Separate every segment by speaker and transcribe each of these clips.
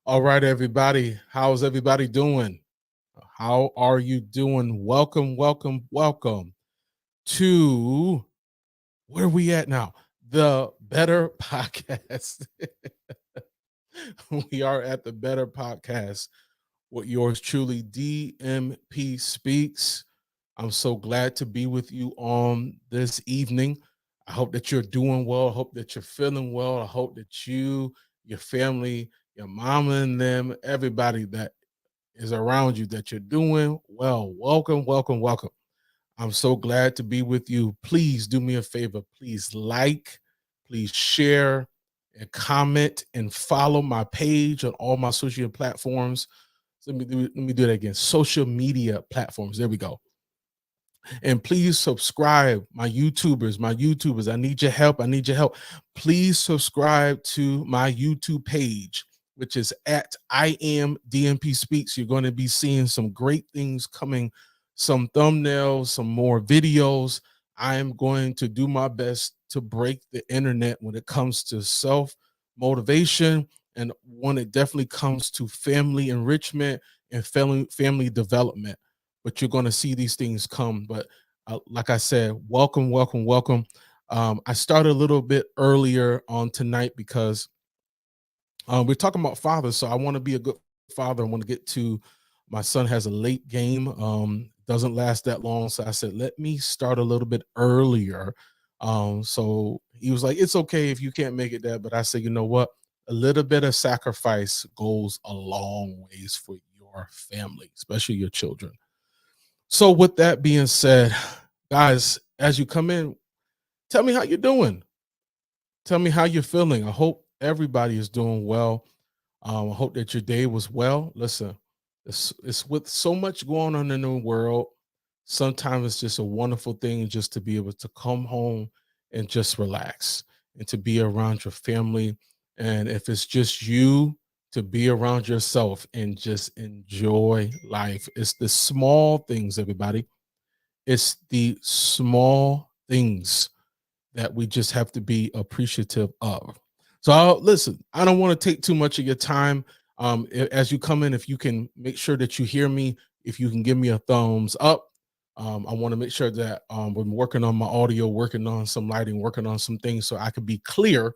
Speaker 1: All right, everybody. How's everybody doing? How are you doing? Welcome to where are we at now? The Better Podcast. We are at the Better Podcast with yours truly, DMP Speaks. I'm so glad to be with you on this evening. I hope that you're doing well. I hope that you're feeling well. I hope that you, your family, your mama and them, everybody that is around you, that you're doing well. Welcome. I'm so glad to be with you. Please do me a favor. Please like, please share, and comment and follow my page on all my social platforms. So let me do that again. Social media platforms. There we go. And please subscribe, my YouTubers. I need your help. Please subscribe to my YouTube page, which is at I am DMP Speaks. You're going to be seeing some great things coming, some thumbnails, some more videos. I am going to do my best to break the internet when it comes to self motivation and when it definitely comes to family enrichment and family development. But you're going to see these things come. But like I said, welcome. I started a little bit earlier on tonight because we're talking about fathers. So I want to be a good father. I want to get to my son has a late game, doesn't last that long. So I said, let me start a little bit earlier. So he was like, it's okay if you can't make it there. But I said, you know what? A little bit of sacrifice goes a long ways for your family, especially your children. So with that being said, guys, as you come in, tell me how you're doing. Tell me how you're feeling. I hope everybody is doing well. I hope that your day was well. Listen, it's with so much going on in the world. Sometimes it's just a wonderful thing just to be able to come home and just relax and to be around your family. And if it's just you, to be around yourself and just enjoy life. It's the small things, everybody. It's the small things that we just have to be appreciative of. So listen, I don't want to take too much of your time. As you come in, if you can make sure that you hear me, if you can give me a thumbs up. I want to make sure that I'm working on my audio, working on some lighting, working on some things so I can be clear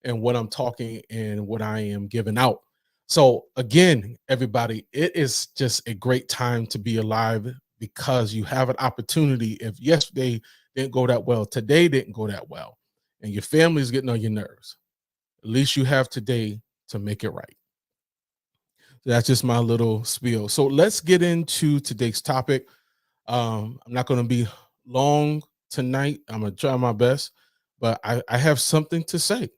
Speaker 1: in what I'm talking and what I am giving out. So again, everybody, it is just a great time to be alive because you have an opportunity. If yesterday didn't go that well, today didn't go that well, and your family is getting on your nerves, at least you have today to make it right. That's just my little spiel. So let's get into today's topic. I'm not going to be long tonight. I'm going to try my best, but I have something to say.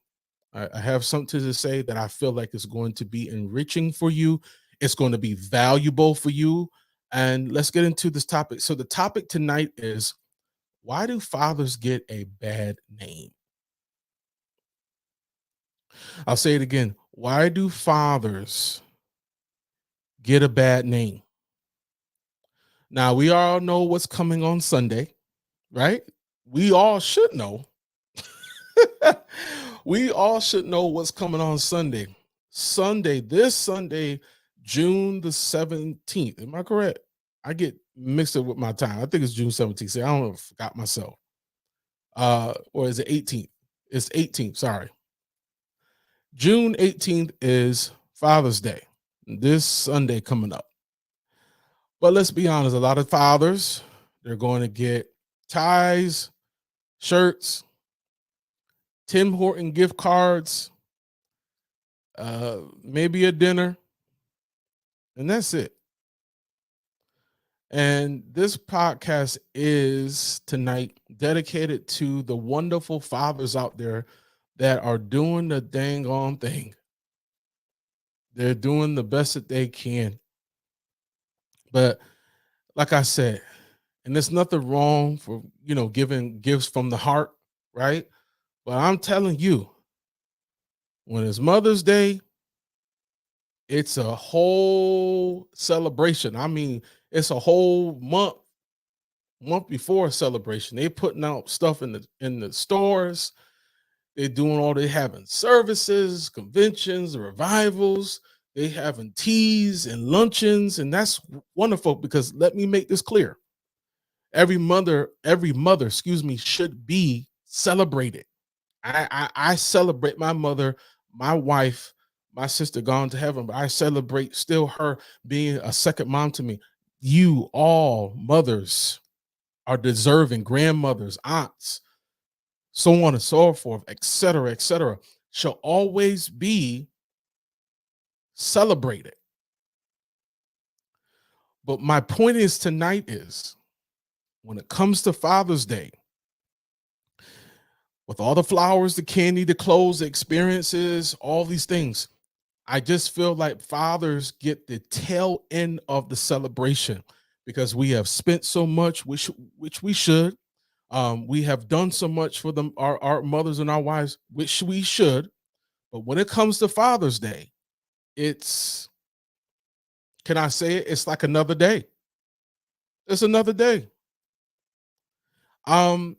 Speaker 1: I have something to say that I feel like is going to be enriching for you. It's going to be valuable for you. And let's get into this topic. So the topic tonight is, why do fathers get a bad name? I'll say it again. Why do fathers get a bad name? Now, we all know what's coming on Sunday, right? We all should know. We all should know what's coming on Sunday. This Sunday, June the 17th. Am I correct? I get mixed up with my time. I think it's June 17th. See, I don't know, forgot myself. Or is it 18th? It's 18th, sorry. June 18th is Father's Day. This Sunday coming up. But let's be honest, a lot of fathers, they're going to get ties, shirts, Tim Horton gift cards, maybe a dinner, and that's it. And this podcast is tonight dedicated to the wonderful fathers out there that are doing the dang on thing. They're doing the best that they can. But like I said, and there's nothing wrong for, giving gifts from the heart, right? But I'm telling you, when it's Mother's Day, it's a whole celebration. I mean, it's a whole month before a celebration. They're putting out stuff in the stores. They're doing all they having services, conventions, revivals. They having teas and luncheons, and that's wonderful because let me make this clear. Every mother, excuse me, should be celebrated. I celebrate my mother, my wife, my sister gone to heaven, but I celebrate still her being a second mom to me. You all mothers are deserving, grandmothers, aunts, so on and so forth, et cetera, shall always be celebrated. But my point is tonight is when it comes to Father's Day, with all the flowers, the candy, the clothes, the experiences, all these things, I just feel like fathers get the tail end of the celebration because we have spent so much, which we should. We have done so much for them, our mothers and our wives, which we should. But when it comes to Father's Day, it's, can I say it? It's like another day. It's another day. Um,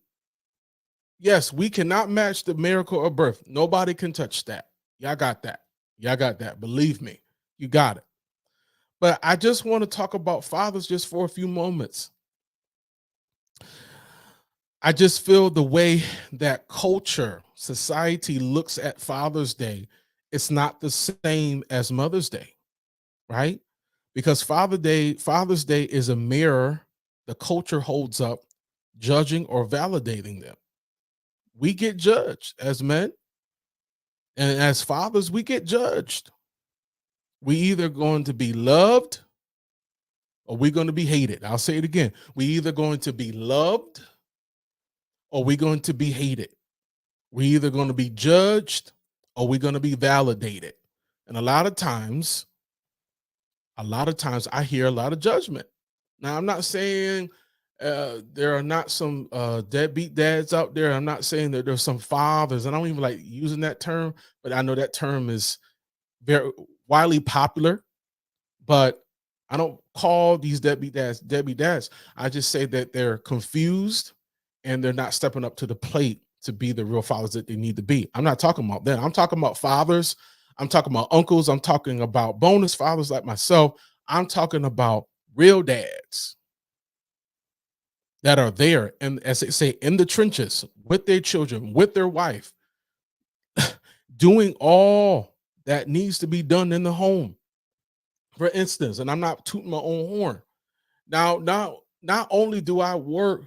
Speaker 1: yes, we cannot match the miracle of birth. Nobody can touch that. Y'all got that. Y'all got that. Believe me, you got it. But I just want to talk about fathers just for a few moments. I just feel the way that culture, society looks at Father's Day, it's not the same as Mother's Day, right? Because Father's Day is a mirror the culture holds up, judging or validating them. We get judged as men, and as fathers, we get judged. We either going to be loved or we're going to be hated. I'll say it again. We either going to be loved or we're going to be hated. We're either going to be judged or we're going to be validated. And a lot of times I hear a lot of judgment. Now, I'm not saying there are not some deadbeat dads out there. I'm not saying that there's some fathers. I don't even like using that term, but I know that term is very widely popular. But I don't call these deadbeat dads deadbeat dads. I just say that they're confused and they're not stepping up to the plate to be the real fathers that they need to be. I'm not talking about them. I'm talking about fathers. I'm talking about uncles. I'm talking about bonus fathers like myself. I'm talking about real dads that are there and, as they say, in the trenches with their children, with their wife, doing all that needs to be done in the home. For instance, and I'm not tooting my own horn. Now, not only do I work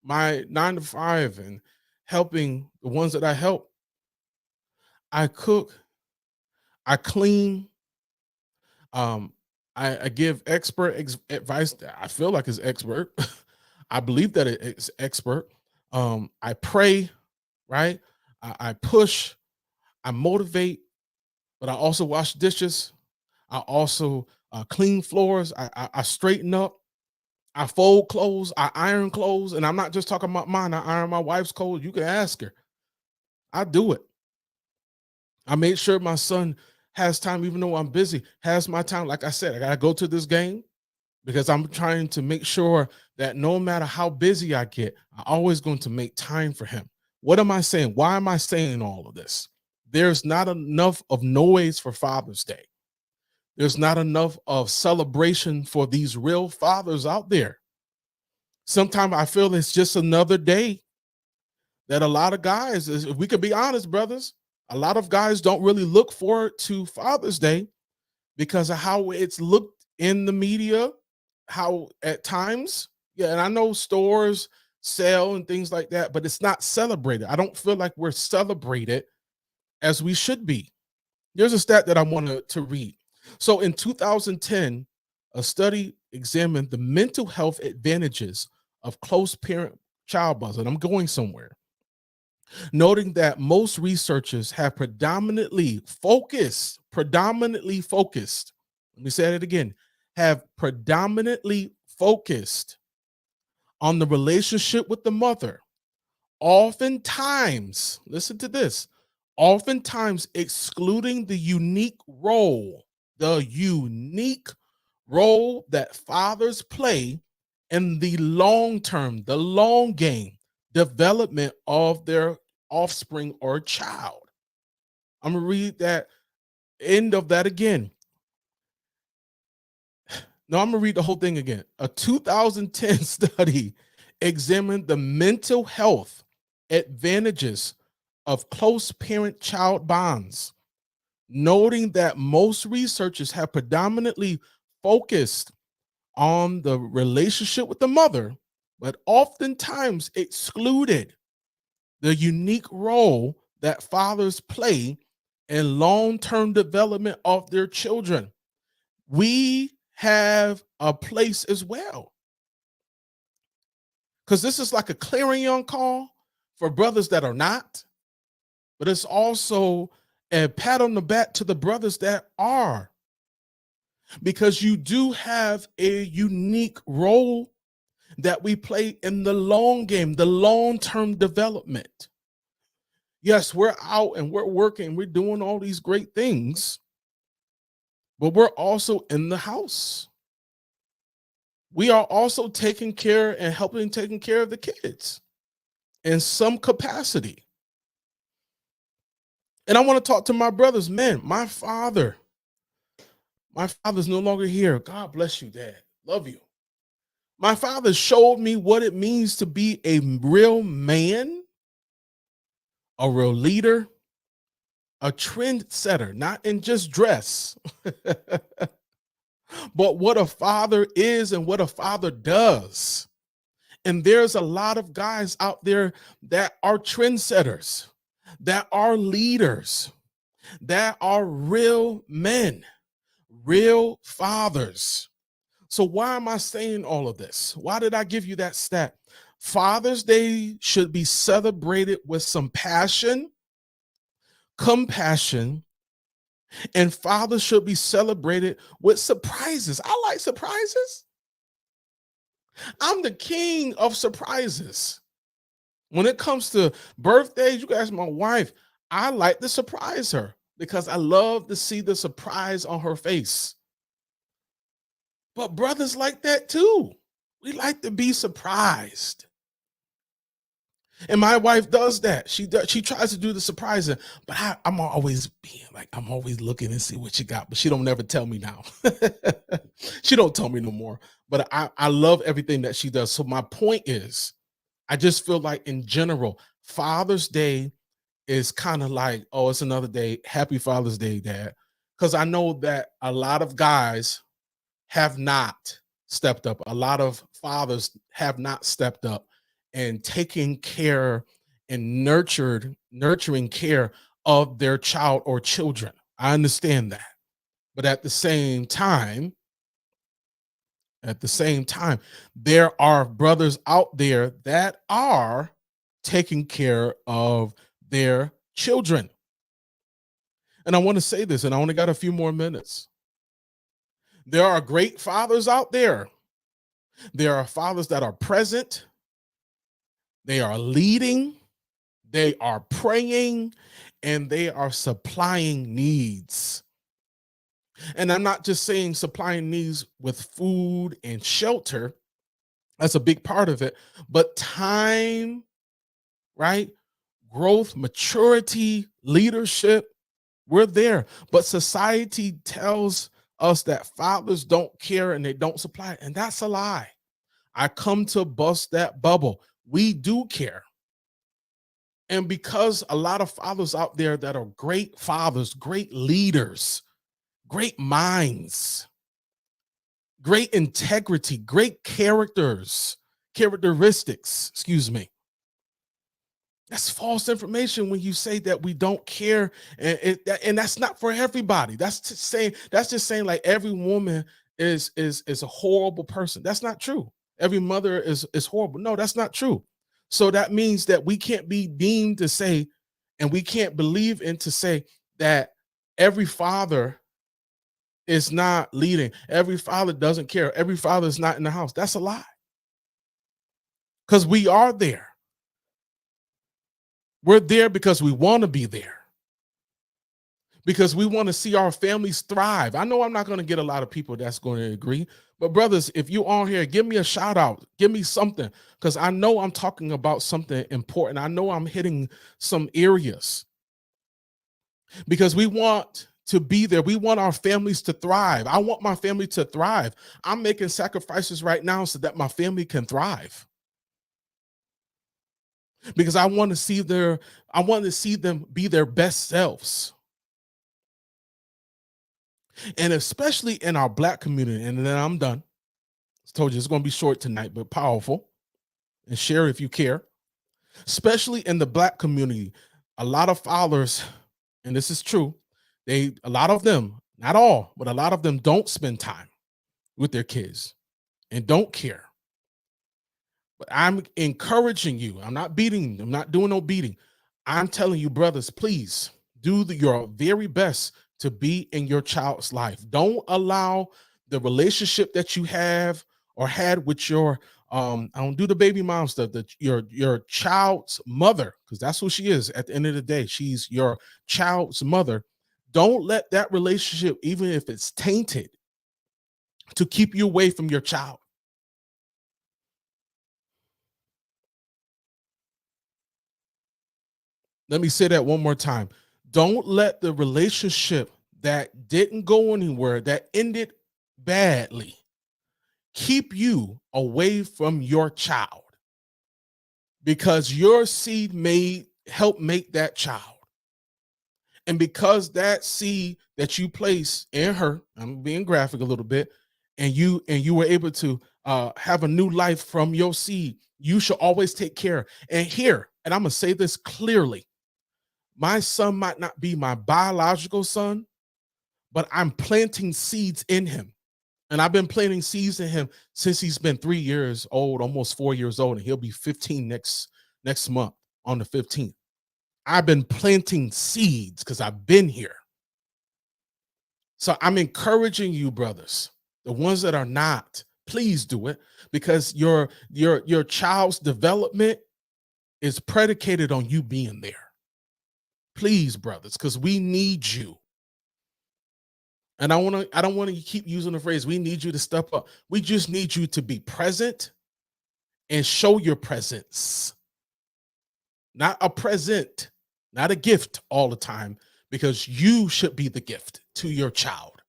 Speaker 1: my 9 to 5 and helping the ones that I help, I cook, I clean, um, I give advice that I feel like is expert. I believe that it's expert. I pray, right? I push, I motivate, but I also wash dishes. I also clean floors. I straighten up. I fold clothes. I iron clothes. And I'm not just talking about mine. I iron my wife's clothes. You can ask her. I do it. I made sure my son has time, even though I'm busy, has my time. Like I said, I got to go to this game because I'm trying to make sure that no matter how busy I get, I'm always going to make time for him. What am I saying? Why am I saying all of this? There's not enough of noise for Father's Day. There's not enough of celebration for these real fathers out there. Sometimes I feel it's just another day that a lot of guys, if we could be honest, brothers, a lot of guys don't really look forward to Father's Day because of how it's looked in the media, how at times, yeah, and I know stores sell and things like that, but it's not celebrated. I don't feel like we're celebrated as we should be. There's a stat that I want to read. So in 2010, a study examined the mental health advantages of close parent child bonds, and I'm going somewhere, noting that most researchers have predominantly focused, let me say it again, have predominantly focused on the relationship with the mother, oftentimes, listen to this, oftentimes excluding the unique role that fathers play in the long term, the long game development of their offspring or child. I'm gonna read that end of that again. No, I'm gonna read the whole thing again. A 2010 study examined the mental health advantages of close parent-child bonds, noting that most researchers have predominantly focused on the relationship with the mother, but oftentimes excluded the unique role that fathers play in long-term development of their children. We have a place as well, because this is like a clarion call for brothers that are not, but it's also a pat on the back to the brothers that are, because you do have a unique role that we play in the long game, the long-term development. Yes, we're out and we're working, we're doing all these great things, but we're also in the house. We are also taking care and helping taking care of the kids in some capacity. And I want to talk to my brothers. Man, my father's no longer here. God bless you, Dad. Love you. My father showed me what it means to be a real man, a real leader, a trendsetter, not in just dress, but what a father is and what a father does. And there's a lot of guys out there that are trendsetters, that are leaders, that are real men, real fathers. So why am I saying all of this? Why did I give you that stat? Father's Day should be celebrated with some passion, compassion, and fathers should be celebrated with surprises. I like surprises. I'm the king of surprises. When it comes to birthdays, you guys, my wife, I like to surprise her because I love to see the surprise on her face. But brothers like that too. We like to be surprised. And my wife does that. She tries to do the surprising, but I'm always being like, I'm always looking and see what she got, but she don't never tell me now. She don't tell me no more. But I love everything that she does. So my point is, I just feel like in general, Father's Day is kind of like, oh, it's another day. Happy Father's Day, Dad. Because I know that a lot of guys have not stepped up. A lot of fathers have not stepped up and taking care and nurturing care of their child or children. I understand that. But at the same time, there are brothers out there that are taking care of their children. And I want to say this, and I only got a few more minutes. There are great fathers out there. There are fathers that are present. They are leading. They are praying, and they are supplying needs. And I'm not just saying supplying needs with food and shelter. That's a big part of it. But time, right? Growth, maturity, leadership, we're there. But society tells us that fathers don't care and they don't supply. And that's a lie. I come to bust that bubble. We do care. And because a lot of fathers out there that are great fathers, great leaders, great minds, great integrity, great characteristics, excuse me. That's false information when you say that we don't care, and that's not for everybody. That's just saying like every woman is a horrible person. That's not true. Every mother is horrible. No, that's not true. So that means that we can't be deemed to say, and we can't believe in to say that every father is not leading. Every father doesn't care. Every father is not in the house. That's a lie. Because we are there. We're there because we want to be there. Because we want to see our families thrive. I know I'm not going to get a lot of people that's going to agree, but brothers, if you are here, give me a shout out, give me something, because I know I'm talking about something important. I know I'm hitting some areas because we want to be there. We want our families to thrive. I want my family to thrive. I'm making sacrifices right now so that my family can thrive, because I want to see them be their best selves. And especially in our Black community, and then I'm done. I told you it's going to be short tonight, but powerful. And share if you care. Especially in the Black community, a lot of fathers, and this is true, a lot of them, not all, but a lot of them don't spend time with their kids and don't care. But I'm encouraging you. I'm not beating, I'm not doing no beating. I'm telling you, brothers, please do your very best to be in your child's life. Don't allow the relationship that you have or had with your I don't do the baby mom stuff, that your child's mother, because that's who she is at the end of the day. She's your child's mother. Don't let that relationship, even if it's tainted, to keep you away from your child. Let me say that one more time. Don't let the relationship that didn't go anywhere, that ended badly, keep you away from your child, because your seed may help make that child. And because that seed that you place in her, I'm being graphic a little bit, and you were able to have a new life from your seed, you should always take care. And here, and I'm gonna say this clearly, my son might not be my biological son, but I'm planting seeds in him. And I've been planting seeds in him since he's been 3 years old, almost 4 years old, and he'll be 15 next month on the 15th. I've been planting seeds because I've been here. So I'm encouraging you, brothers, the ones that are not, please do it, because your child's development is predicated on you being there. Please, brothers, because we need you. And I don't want to keep using the phrase, we need you to step up. We just need you to be present and show your presence. Not a present, not a gift all the time, because you should be the gift to your child.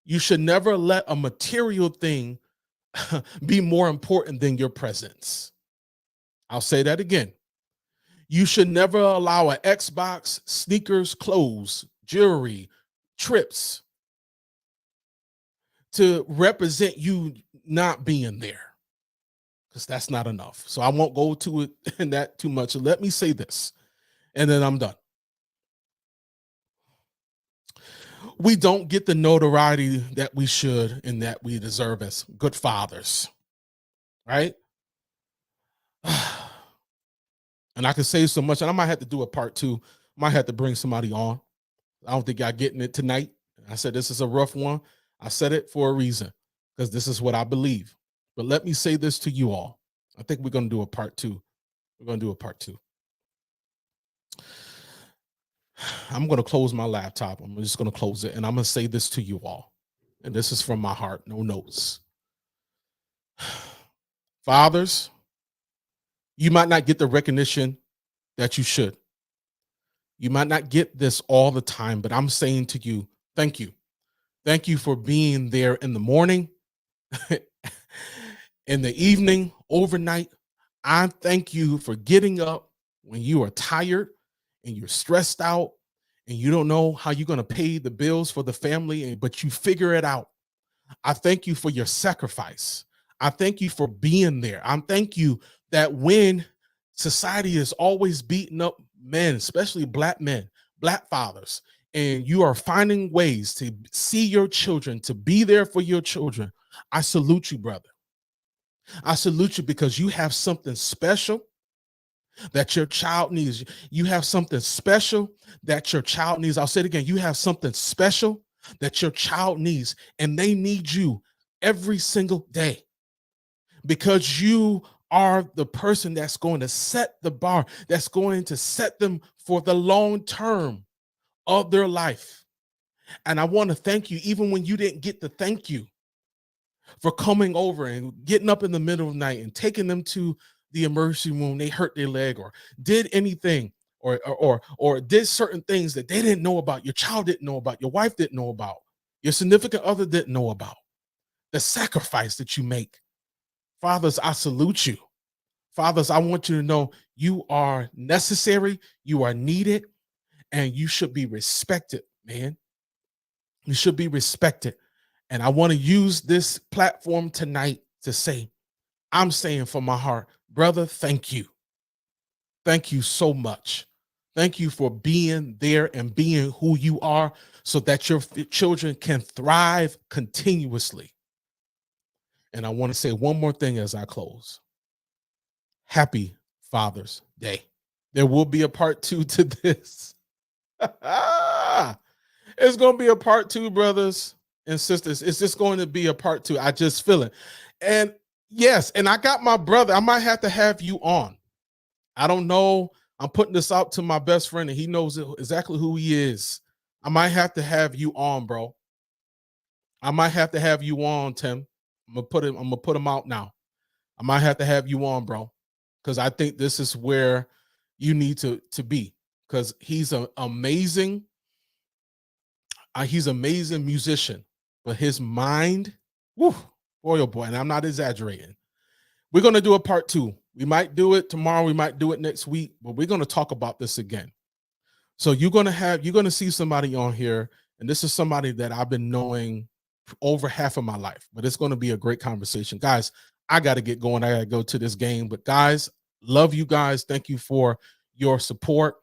Speaker 1: You should never let a material thing be more important than your presence. I'll say that again. You should never allow an Xbox, sneakers, clothes, jewelry, trips to represent you not being there, because that's not enough. So I won't go to it in that too much. Let me say this, and then I'm done. We don't get the notoriety that we should and that we deserve as good fathers, right? And I can say so much, and I might have to do a part two. Might have to bring somebody on. I don't think y'all getting it tonight. I said this is a rough one. I said it for a reason, because this is what I believe. But let me say this to you all. I think we're going to do a part two. We're going to do a part two. I'm going to close my laptop. I'm just going to close it, and I'm going to say this to you all. And this is from my heart, no notes. Fathers, you might not get the recognition that you should. You might not get this all the time, but I'm saying to you, thank you. Thank you for being there in the morning, in the evening, overnight. I thank you for getting up when you are tired and you're stressed out and you don't know how you're going to pay the bills for the family, but you figure it out. I thank you for your sacrifice. I thank you for being there. I thank you that when society is always beating up men, especially Black men, Black fathers, and you are finding ways to see your children, to be there for your children, I salute you, brother. I salute you, because you have something special that your child needs. You have something special that your child needs. I'll say it again. You have something special that your child needs, and they need you every single day, because you are the person that's going to set the bar, that's going to set them for the long term of their life. And I want to thank you, even when you didn't get the thank you, for coming over and getting up in the middle of the night and taking them to the emergency room. They hurt their leg or did anything, or did certain things that they didn't know about, your child didn't know about, your wife didn't know about, your significant other didn't know about. The sacrifice that you make. Fathers, I salute you. Fathers, I want you to know you are necessary, you are needed, and you should be respected, man. You should be respected. And I want to use this platform tonight to say, I'm saying from my heart, brother, thank you. Thank you so much. Thank you for being there and being who you are so that your children can thrive continuously. And I want to say one more thing as I close. Happy Father's Day. There will be a part 2 to this. It's going to be a part 2, brothers and sisters. It's just going to be a part 2. I just feel it. And yes, and I got my brother. I might have to have you on. I don't know. I'm putting this out to my best friend, and he knows exactly who he is. I might have to have you on, bro. I might have to have you on, Tim. I'm gonna put him out now. I might have to have you on, bro, because I think this is where you need to be. Because he's an amazing musician, but his mind, whew, boy, oh boy, and I'm not exaggerating. We're gonna do a part 2. We might do it tomorrow. We might do it next week, but we're going to talk about this again. So you're going to see somebody on here, and this is somebody that I've been knowing over half of my life, but it's going to be a great conversation. Guys, I got to get going. I got to go to this game, but guys, love you guys. Thank you for your support.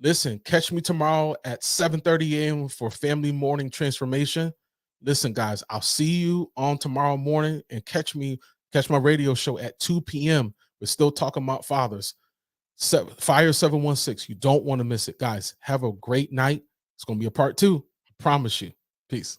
Speaker 1: Listen, catch me tomorrow at 7:30 a.m. for Family Morning Transformation. Listen, guys, I'll see you on tomorrow morning, and catch my radio show at 2 p.m. We're still talking about fathers. Fire 716. You don't want to miss it. Guys, have a great night. It's going to be a part 2. I promise you. Peace.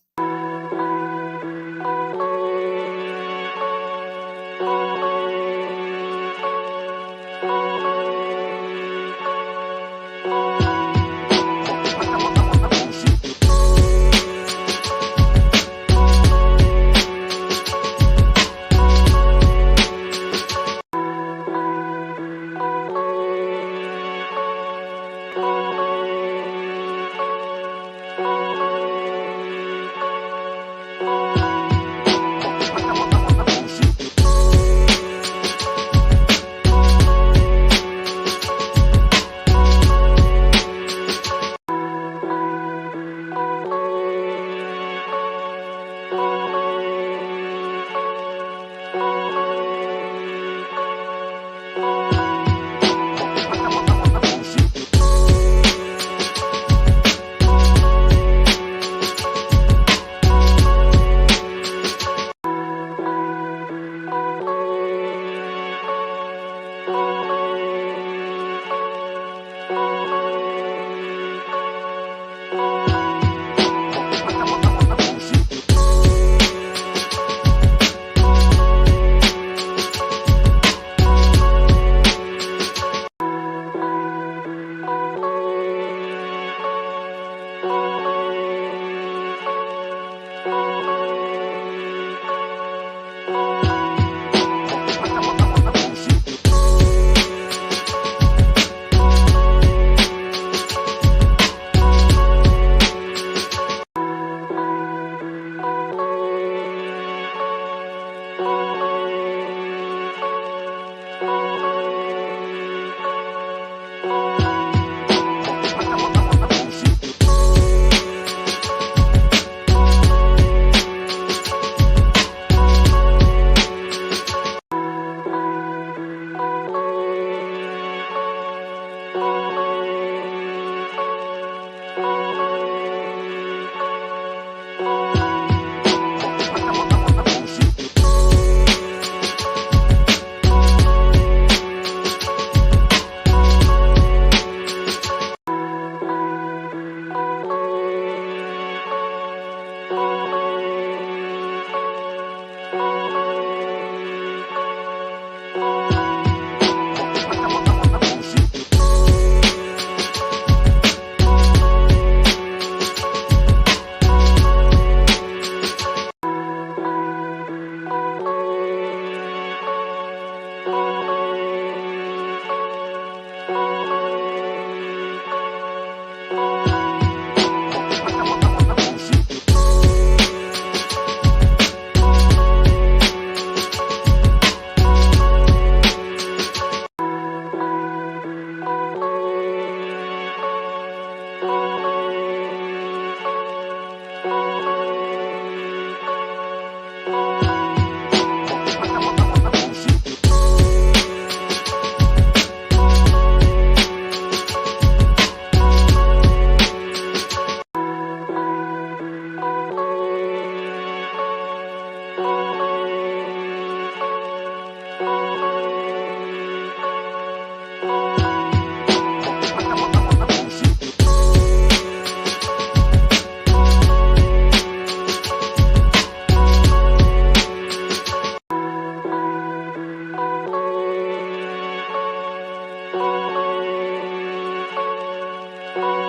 Speaker 2: you.